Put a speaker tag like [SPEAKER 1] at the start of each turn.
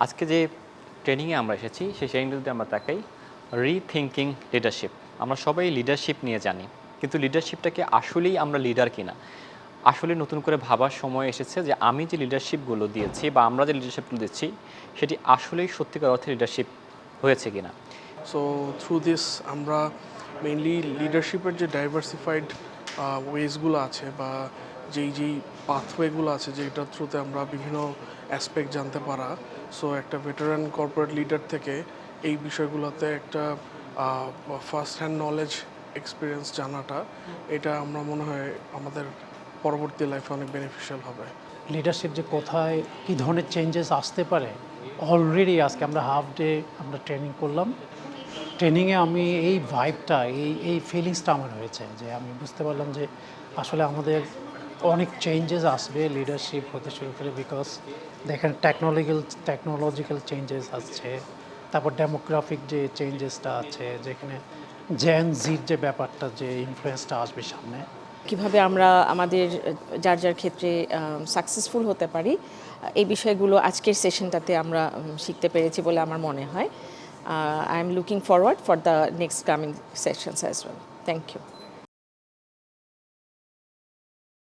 [SPEAKER 1] আজকে যে ট্রেনিংয়ে আমরা এসেছি সেই ট্রেনিংটা যদি আমরা তাকাই রিথিঙ্কিং লিডারশিপ। আমরা সবাই লিডারশিপ নিয়ে জানি, কিন্তু লিডারশিপটাকে আসলেই আমরা লিডার কিনা আসলে নতুন করে ভাবার সময় এসেছে যে আমি যে লিডারশিপগুলো দিয়েছি বা আমরা যে লিডারশিপগুলো দিচ্ছি সেটি আসলেই সত্যিকার অর্থে লিডারশিপ হয়েছে কিনা।
[SPEAKER 2] সো থ্রু দিস আমরা মেইনলি লিডারশিপের যে ডাইভার্সিফাইড ওয়েজগুলো আছে বা যেই পাথওয়েগুলো আছে যেটার থ্রুতে আমরা বিভিন্ন অ্যাসপেক্ট জানতে পারা, সো একটা ভেটারান কর্পোরেট লিডার থেকে এই বিষয়গুলোতে একটা ফার্স্ট হ্যান্ড নলেজ এক্সপিরিয়েন্স জানাটা, এটা আমরা মনে হয় আমাদের পরবর্তী লাইফে অনেক বেনিফিশিয়াল হবে।
[SPEAKER 3] লিডারশিপ যে কোথায় কী ধরনের চেঞ্জেস আসতে পারে, অলরেডি আজকে আমরা হাফ ডে আমরা ট্রেনিং করলাম। ট্রেনিংয়ে আমি এই ভাইবটা এই ফিলিংসটা আমার হয়েছে যে আমি বুঝতে পারলাম যে আসলে আমাদের অনেক চেঞ্জেস আসবে লিডারশিপ হতে শুরু করে, বিকজ দেখেন টেকনোলজিক্যাল চেঞ্জেস আসছে, তারপর ডেমোগ্রাফিক যে চেঞ্জেসটা আছে, যেখানে জেন জির যে ব্যাপারটা যে ইনফ্লুয়েন্সটা আসবে সামনে,
[SPEAKER 4] কিভাবে আমরা আমাদের যার যার ক্ষেত্রে সাকসেসফুল হতে পারি, এই বিষয়গুলো আজকের সেশনটাতে আমরা শিখতে পেরেছি বলে আমার মনে হয়। I am looking forward for the next coming sessions as well. Thank you.